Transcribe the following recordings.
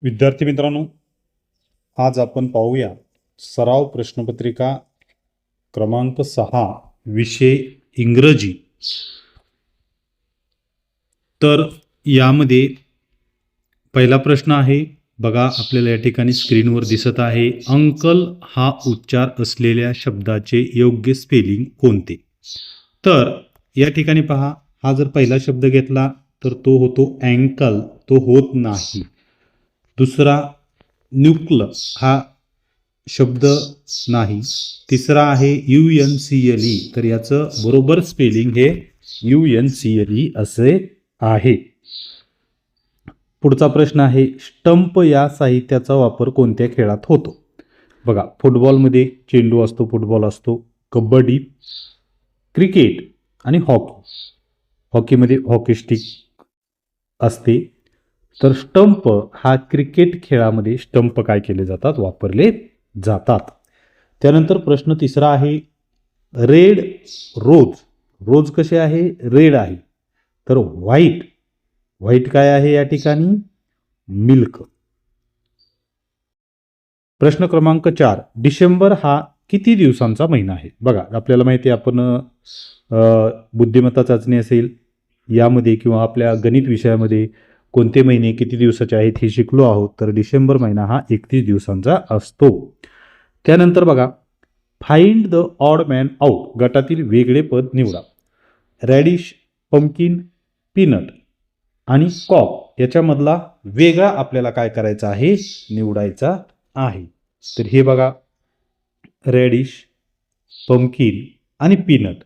विद्यार्थी मित्रांनो, आज आपण पाहूया सराव प्रश्नपत्रिका क्रमांक 6 विषय इंग्रजी। तर यामध्ये पहिला प्रश्न आहे बघा, आपल्याला या ठिकाणी स्क्रीनवर दिसत आहे, अंकल हा उच्चार असलेल्या शब्दाचे योग्य स्पेलिंग कोणते। तर या ठिकाणी पहा, हा जर पहिला शब्द घेतला तर तो होतो अँकल, तो होत नाही। दुसरा न्यूक्ल हा शब्द नाही। तिसरा आहे UNCLE, तर याचं बरोबर स्पेलिंग हे UNCLE असे आहे। पुढचा प्रश्न आहे, स्टंप या साहित्याचा वापर कोणत्या खेळात होतो। बघा, फुटबॉलमध्ये चेंडू असतो, फुटबॉल असतो, कबड्डी, क्रिकेट आणि हॉकी। हॉकीमध्ये हॉकी स्टिक असते। तर स्टंप हा क्रिकेट खेळामध्ये स्टंप काय केले जातात, वापरले जातात। त्यानंतर प्रश्न तिसरा आहे, रेड रोज, रोज कसे आहे, रेड आहे। तर व्हाईट, व्हाईट काय आहे या ठिकाणी, मिल्क। प्रश्न क्रमांक 4, डिसेंबर हा किती दिवसांचा महिना आहे। बघा, आपल्याला माहिती आहे, आपण बुद्धिमत्ता चाचणी असेल यामध्ये किंवा आपल्या गणित विषयामध्ये कोणते महिने किती दिवसाचे आहेत हे शिकलो आहोत। तर डिसेंबर महिना हा 31 दिवसांचा असतो। त्यानंतर बघा, find the odd man out, गटातील वेगळे पद निवडा। रॅडिश, पंपकिन, पीनट आणि कॉक याच्यामधला वेगळा आपल्याला काय करायचा आहे, निवडायचा आहे। तर हे बघा, रॅडिश, पंपकिन आणि पीनट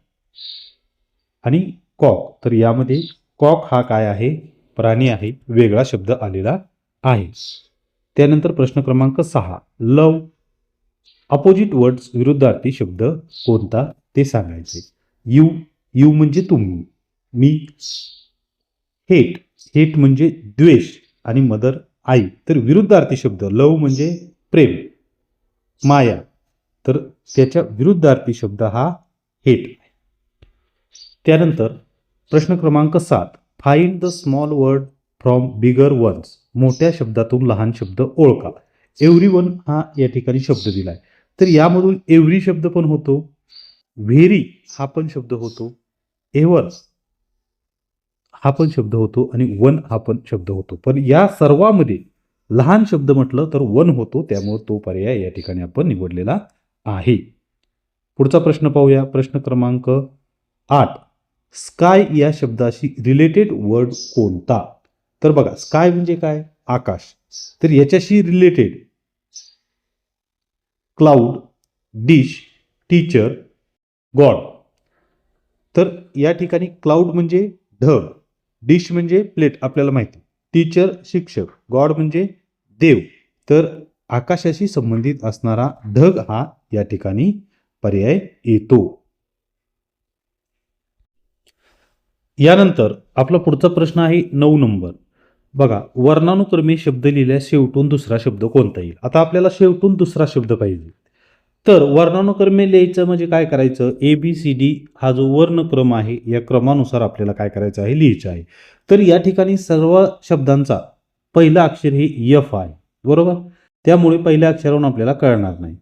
आणि कॉक, तर यामध्ये कॉक हा काय आहे, प्राणी आहे, वेगळा शब्द आलेला आहे। त्यानंतर प्रश्न क्रमांक 6, लव अपोजिट वर्ड्स, विरुद्धार्थी शब्द कोणता ते सांगायचे। यू, यू म्हणजे तुम्ही, मी, हेट, हेट म्हणजे द्वेष आणि मदर आई, तर विरुद्धार्थी शब्द लव म्हणजे प्रेम, माया, तर त्याच्या विरुद्धार्थी शब्द हा हेट। त्यानंतर प्रश्न क्रमांक 7, find the small word from bigger ones, मोठ्या शब्दातून लहान शब्द ओळखा। एव्हरीवन हा या ठिकाणी शब्द दिलाय, तर यामधून एव्हरी शब्द पण होतो, व्हेरी हा पण शब्द होतो, एव्हर हा पण शब्द होतो आणि वन हा पण शब्द होतो। पण या सर्वांमध्ये लहान शब्द म्हटलं तर वन होतो, त्यामुळे तो पर्याय या ठिकाणी आपण निवडलेला आहे। पुढचा प्रश्न पाहूया, प्रश्न क्रमांक 8, स्काय या शब्दाशी रिलेटेड वर्ड कोणता। तर बघा, स्काय म्हणजे काय, आकाश, तर याच्याशी related cloud, dish, teacher, God. तर या ठिकाणी क्लाउड म्हणजे ढग, डिश म्हणजे प्लेट आपल्याला माहिती, टीचर शिक्षक, गॉड म्हणजे देव, तर आकाशाशी संबंधित असणारा ढग हा या ठिकाणी पर्याय येतो। यानंतर आपला पुढचा प्रश्न आहे 9 नंबर। बघा, वर्णानुक्रमे शब्द लिहिल्यास शेवटून दुसरा शब्द कोणता येईल। आता आपल्याला शेवटून दुसरा शब्द पाहिजे, तर वर्णानुक्रमे लिहायचं म्हणजे काय करायचं, ABCD हा जो वर्णक्रम आहे या क्रमानुसार आपल्याला काय करायचं आहे, लिहायचं आहे। तर या ठिकाणी सर्व शब्दांचा पहिला अक्षर हे F आहे, बरोबर, त्यामुळे पहिल्या अक्षरावरून आपल्याला कळणार नाही।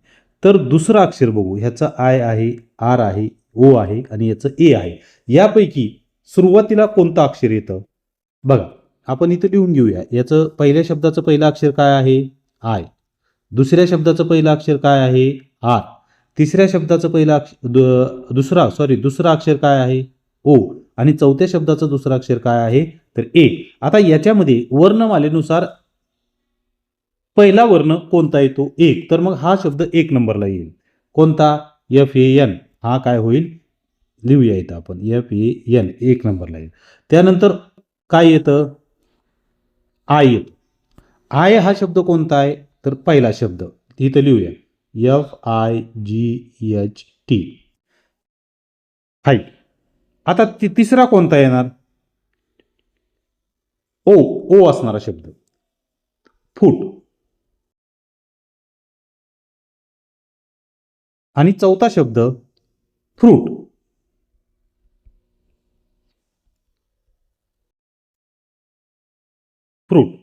तर दुसरं अक्षर बघू, ह्याचं I आहे, R आहे, O आहे आणि याचं A आहे। यापैकी सुरुवातीला कोणतं अक्षर येतं, बघा आपण इथं लिहून घेऊया। याचं पहिल्या शब्दाचं पहिलं अक्षर काय आहे, I, दुसऱ्या शब्दाचं पहिलं अक्षर काय आहे, R, तिसऱ्या शब्दाचं पहिलं दुसरं अक्षर काय आहे, O, आणि चौथ्या शब्दाचं दुसरं अक्षर काय आहे, तर A। आता याच्यामध्ये वर्णमालेनुसार पहिला वर्ण कोणता येतो, 1, तर मग हा शब्द 1 नंबरला येईल। कोणता, FAN, हा काय होईल, लिहूया इथं आपण FAN, 1 नंबरला येईल। त्यानंतर काय येतं, आय येतो। आय हा शब्द कोणता आहे, तर पहिला शब्द इथं लिहूया FIGHT, हाईट। आता तिसरा कोणता येणार, ओ, ओ असणारा शब्द, फूट। आणि चौथा शब्द फ्रूट। फ्रूट।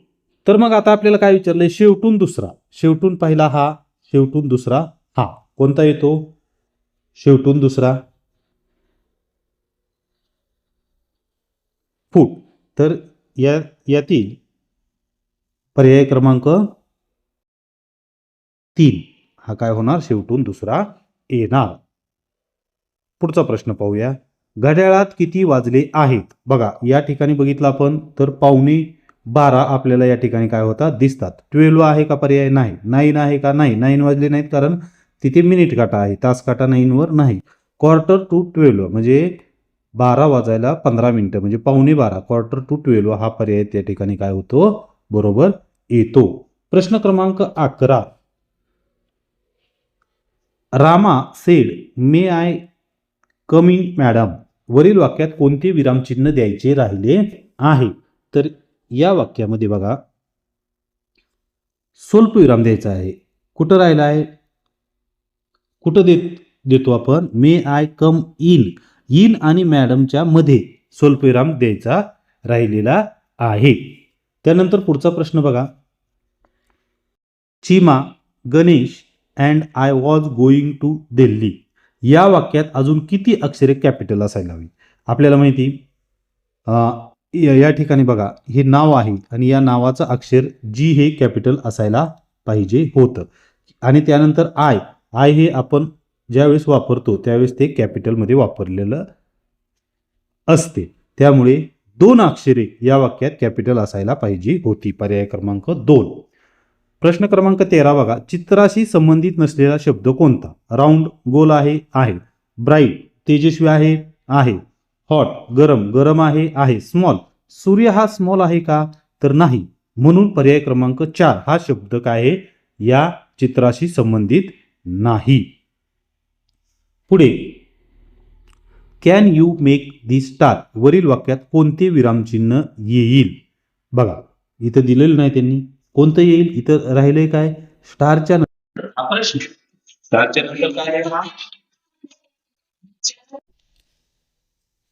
तर मग आता आपल्याला काय विचारलंय, शेवटून दुसरा, शेवटून पहिला हा, शेवटून दुसरा हा, कोणता येतो शेवटून दुसरा? फूट. तर यातील पर्याय क्रमांक 3 हा काय होणार, शेवटून दुसरा येणार. पुढचा प्रश्न पाहूया, घड्याळात किती वाजले आहेत? बघा या ठिकाणी बघितलं आपण तर 11:15 आपल्याला या ठिकाणी काय होतात दिसतात. 12 आहे का पर्याय? नाही. 9 आहे का? नाही. 9 वाजले नाहीत कारण तिथे मिनिट काटा आहे, तास काटा 9 वर नाही. 11:45 म्हणजे 12 वाजायला 15 मिनिटं म्हणजे 11:15, 11:45 हा पर्याय त्या ठिकाणी काय होतो, बरोबर येतो. प्रश्न क्रमांक 11, Rama sed may I come in madam, वरील वाक्यात कोणते विरामचिन्ह द्यायचे राहिले आहे? तर या वाक्यामध्ये बघा स्वल्प विराम द्यायचा आहे. कुठं राहिला आहे, कुठं देतो आपण, मे आय कम इन, इन आणि मॅडमच्या मध्ये स्वल्प विराम द्यायचा राहिलेला आहे. त्यानंतर पुढचा प्रश्न बघा, Cheema, Ganesh and I was going to Delhi, या वाक्यात अजून किती अक्षरे कॅपिटल असायला हवी? आपल्याला माहिती या ठिकाणी बघा हे नाव आहे आणि या नावाचं अक्षर जी हे कॅपिटल असायला पाहिजे होतं. आणि त्यानंतर आय, आय हे आपण ज्यावेळेस वापरतो त्यावेळेस ते कॅपिटलमध्ये वापरलेलं असते. त्यामुळे 2 अक्षरे या वाक्यात कॅपिटल असायला पाहिजे होती. पर्याय क्रमांक 2. प्रश्न क्रमांक 13 बघा, चित्राशी संबंधित नसलेला शब्द कोणता? राऊंड गोल आहे, आहे. ब्राईट तेजस्वी आहे, आहे. हॉट गरम, गरम आहे. स्मॉल सूर्य हा स्मॉल आहे का? तर नाही. म्हणून पर्याय क्रमांक 4 हा शब्द काय आहे, या चित्राशी संबंधित नाही. पुढे, can you make the star, वरील वाक्यात कोणते विरामचिन्ह येईल? बघा इथं दिलेलं नाही त्यांनी, कोणतं येईल? इथं राहिलंय काय, स्टारच्या नंतर.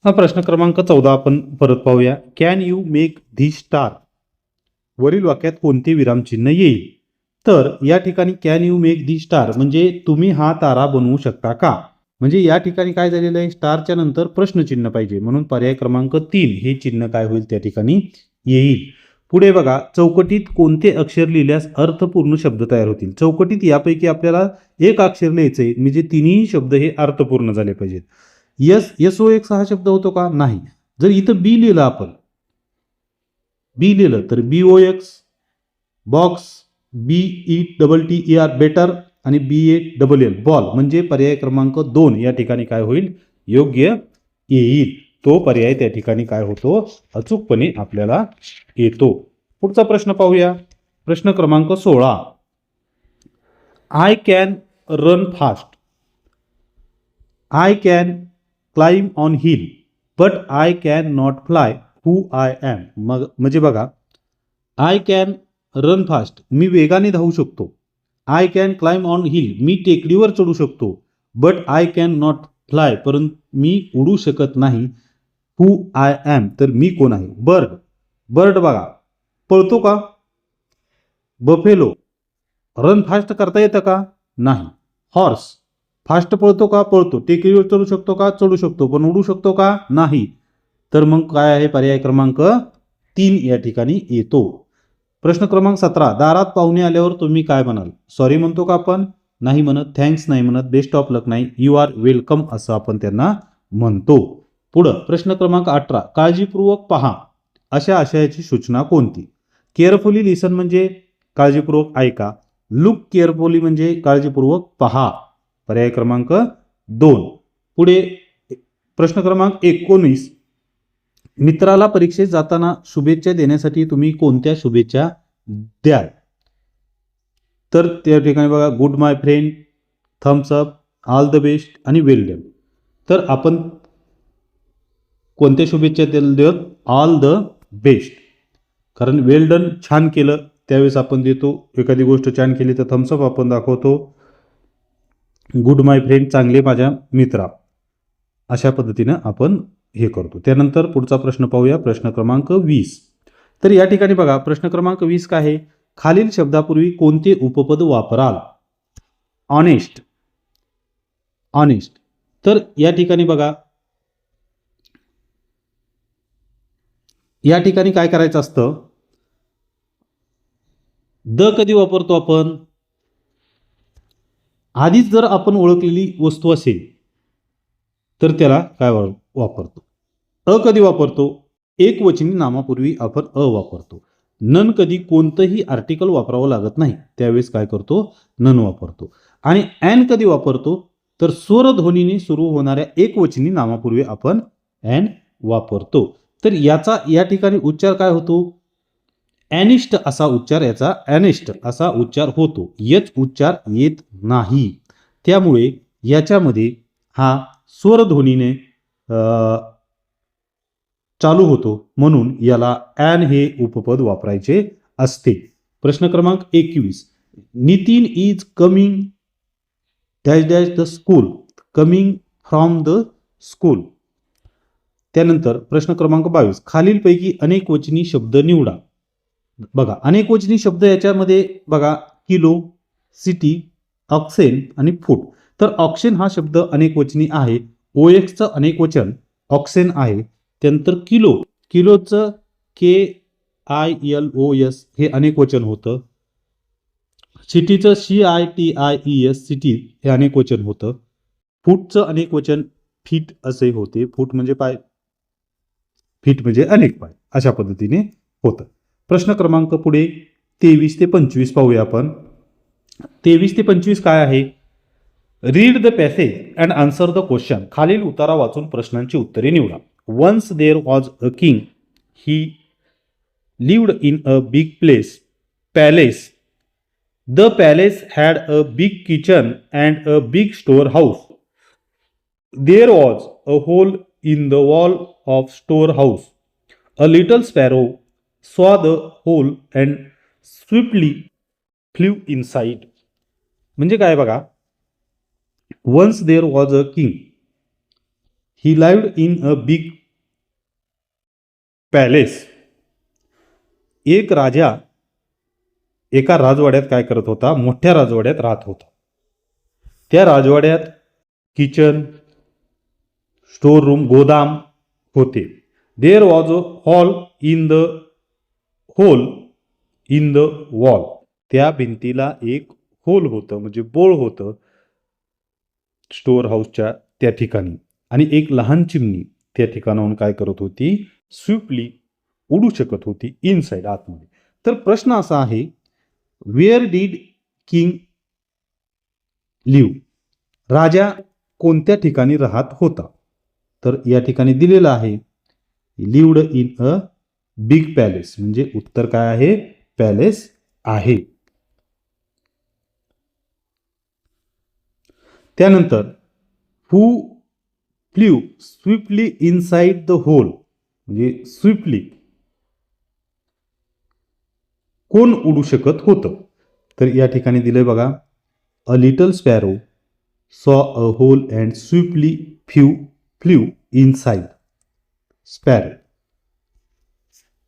हा प्रश्न क्रमांक 14 आपण परत पाहूया, can you make the star, वरील वाक्यात कोणते विरामचिन्ह येईल? तर या ठिकाणी can you make the star म्हणजे तुम्ही हा तारा बनवू शकता का? म्हणजे या ठिकाणी काय झालेलं आहे, स्टारच्या नंतर प्रश्नचिन्ह पाहिजे, म्हणून पर्याय क्रमांक 3 हे चिन्ह काय होईल त्या ठिकाणी येईल. पुढे बघा, चौकटीत कोणते अक्षर लिहिल्यास अर्थपूर्ण शब्द तयार होतील? चौकटीत यापैकी आपल्याला एक अक्षर लिहायचंय म्हणजे तिन्ही शब्द हे अर्थपूर्ण झाले पाहिजेत. SOX हा शब्द होतो का? नाही. जर इथं बी लिहिलं आपण, बी लिहिलं तर BOX, बॉक्स, BETTER बेटर आणि BALL बॉल म्हणजे पर्याय क्रमांक 2 या ठिकाणी काय होईल, योग्य येईल. तो पर्याय त्या ठिकाणी काय होतो, अचूकपणे आपल्याला येतो. पुढचा प्रश्न पाहूया, प्रश्न क्रमांक 16, I can run fast, I can climb on hill but I can not fly who I am. मग म्हणजे बघा, आय कॅन रन फास्ट मी वेगाने धावू शकतो, I can climb on hill मी टेकडीवर चढू शकतो, but I can not fly परंतु मी उडू शकत नाही, हू आय एम तर मी कोण आहे. बर्ड, बर्ड बघा पळतो का? बफेलो रन फास्ट करता येतं का? नाही. हॉर्स फास्ट पळतो का? पळतो. टेकडीवर चढू शकतो का? चढू शकतो. पण उडू शकतो का? नाही. तर मग काय आहे, पर्याय क्रमांक 3 या ठिकाणी येतो. प्रश्न क्रमांक 17, दारात पाहुणे आल्यावर तुम्ही काय म्हणाल? सॉरी म्हणतो का आपण? नाही म्हणत. थँक्स नाही म्हणत. बेस्ट ऑफ लक नाही. यू आर वेलकम असं आपण त्यांना म्हणतो. पुढं प्रश्न क्रमांक 18, काळजीपूर्वक पहा अशा आशयाची सूचना कोणती? केअरफुली लिसन म्हणजे काळजीपूर्वक ऐका, लुक केअरफुली म्हणजे काळजीपूर्वक पहा. पर्याय क्रमांक 2. पुढे प्रश्न क्रमांक 19, मित्राला परीक्षेत जाताना शुभेच्छा देण्यासाठी तुम्ही कोणत्या शुभेच्छा द्याल? तर त्या ठिकाणी बघा, good my friend, thumbs up, all the best आणि वेल डन. तर आपण कोणत्या शुभेच्छा देत? All the best. कारण वेल डन छान केलं त्यावेळेस आपण देतो, एखादी गोष्ट छान केली तर थम्सअप आपण दाखवतो, गुड माय फ्रेंड चांगले माझ्या मित्रा, अशा पद्धतीनं आपण हे करतो. त्यानंतर पुढचा प्रश्न पाहूया, प्रश्न क्रमांक 20, तर या ठिकाणी बघा प्रश्न क्रमांक 20 काय आहे, खालील शब्दापूर्वी कोणते उपपद वापराल? Honest, honest. तर या ठिकाणी बघा, या ठिकाणी काय करायचं असतं, द कधी वापरतो आपण? आधीच जर आपण ओळखलेली वस्तू असेल तर त्याला काय वापरतो. अ कधी वापरतो? एकवचनी नामापूर्वी आपण अ वापरतो. नन कधी कोणतंही आर्टिकल वापरावं लागत नाही त्यावेळेस काय करतो? नन वापरतो. आणि ॲन कधी वापरतो? तर स्वरध्वनीने सुरू होणाऱ्या एकवचनी नामापूर्वी आपण ॲन वापरतो. तर याचा या ठिकाणी उच्चार काय होतो? ॲनिस्ट असा उच्चार, याचा ॲनिस्ट असा उच्चार होतो. यच उच्चार येत नाही. त्यामुळे याच्यामध्ये हा स्वरध्वनीने चालू होतो, म्हणून याला ॲन हे उपपद वापरायचे असते. प्रश्न क्रमांक 21, Nitin is coming dash dash the school, coming from the school. त्यानंतर प्रश्न क्रमांक 22, खालीलपैकी अनेकवचनी शब्द निवडा. बघा अनेकवचनी शब्द याच्यामध्ये बघा किलो, सिटी, ऑक्सेन आणि फूट. तर ऑक्सेन हा शब्द अनेकवचनी आहे. ओएक्सचं अनेकवचन ऑक्सेन आहे. त्यानंतर किलो, किलोचं KILOS हे अनेकवचन होतं. सिटीचं CITIES सिटी हे अनेकवचन होतं. फूटचं अनेकवचन फीट असे होते. फूट म्हणजे पाय, फीट म्हणजे अनेक पाय, अशा पद्धतीने होतं. प्रश्न क्रमांक पुढे 23 ते 25 पाहूया आपण. 23 ते 25 काय आहे? Read the passage and answer the question. खालील उतारा वाचून प्रश्नांची उत्तरे निवडा. Once there was a king. He lived in a big palace. The palace had a big kitchen and a big storehouse. There was a hole in the wall of storehouse. A little sparrow saw the hole and swiftly flew inside. म्हणजे काय बघा, once there was a king. He lived in a big palace. एक राजा एका राजवाड्यात काय करत होता? मोठ्या राजवाड्यात राहत होता. त्या राजवाड्यात किचन, स्टोर रूम, गोदाम होते. There was a hole in the wall. त्या भिंतीला एक होल होतं, म्हणजे बोळ होतं स्टोर हाऊसच्या त्या ठिकाणी. आणि एक लहान चिमणी त्या ठिकाणाहून काय करत होती? स्विफ्टली उडू शकत होती इनसाइड, आतमध्ये. तर प्रश्न असा आहे, वेअर डिड किंग लिव्ह? राजा कोणत्या ठिकाणी राहत होता? तर या ठिकाणी दिलेलं आहे lived in a big palace, म्हणजे उत्तर काय आहे? पॅलेस आहे. त्यानंतर who flew swiftly inside the hole, म्हणजे स्विफ्टली कोण उडू शकत होतं? तर या ठिकाणी दिलंय बघा, अ little sparrow saw a hole and swiftly flew inside sparrow.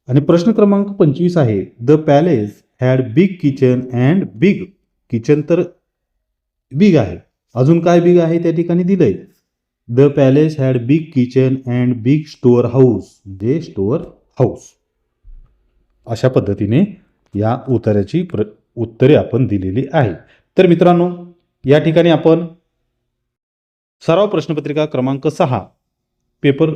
आणि प्रश्न क्रमांक 25 आहे, the palace had big kitchen and big. Kitchen तर बिग आहे, अजून काय बिग आहे त्या ठिकाणी दिलंय, the palace had big kitchen and big store house, म्हणजे स्टोअर हाऊस. अशा पद्धतीने या उत्तराची उत्तरे आपण दिलेली आहे. तर मित्रांनो, या ठिकाणी आपण सराव प्रश्नपत्रिका क्रमांक 6 पेपर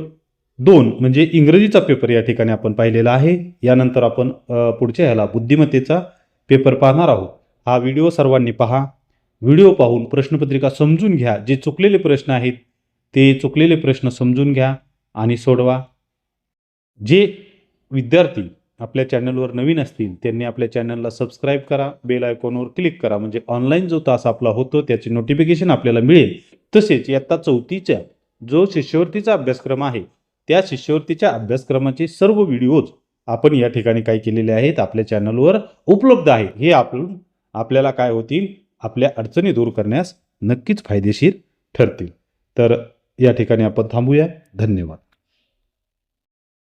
2 म्हणजे इंग्रजीचा पेपर या ठिकाणी आपण पाहिलेला आहे. यानंतर आपण पुढच्या ह्याला बुद्धिमत्तेचा पेपर पाहणार आहोत. हा व्हिडिओ सर्वांनी पहा. व्हिडिओ पाहून प्रश्नपत्रिका समजून घ्या. जे चुकलेले प्रश्न आहेत ते चुकलेले प्रश्न समजून घ्या आणि सोडवा. जे विद्यार्थी आपल्या चॅनलवर नवीन असतील त्यांनी आपल्या चॅनलला सबस्क्राईब करा, बेल आयकॉनवर क्लिक करा, म्हणजे ऑनलाईन जो तास आपला होतो त्याचे नोटिफिकेशन आपल्याला मिळेल. तसेच इयत्ता 4थीचा जो शिष्यवृत्तीचा अभ्यासक्रम आहे त्या शिष्यवृत्तीच्या अभ्यासक्रमाचे सर्व व्हिडिओज आपण या ठिकाणी काय केलेले आहेत, आपल्या चॅनलवर उपलब्ध आहेत. हे आपल्याला काय होतील, आपल्या अडचणी दूर करण्यास नक्कीच फायदेशीर ठरतील. तर या ठिकाणी आपण थांबूया. धन्यवाद.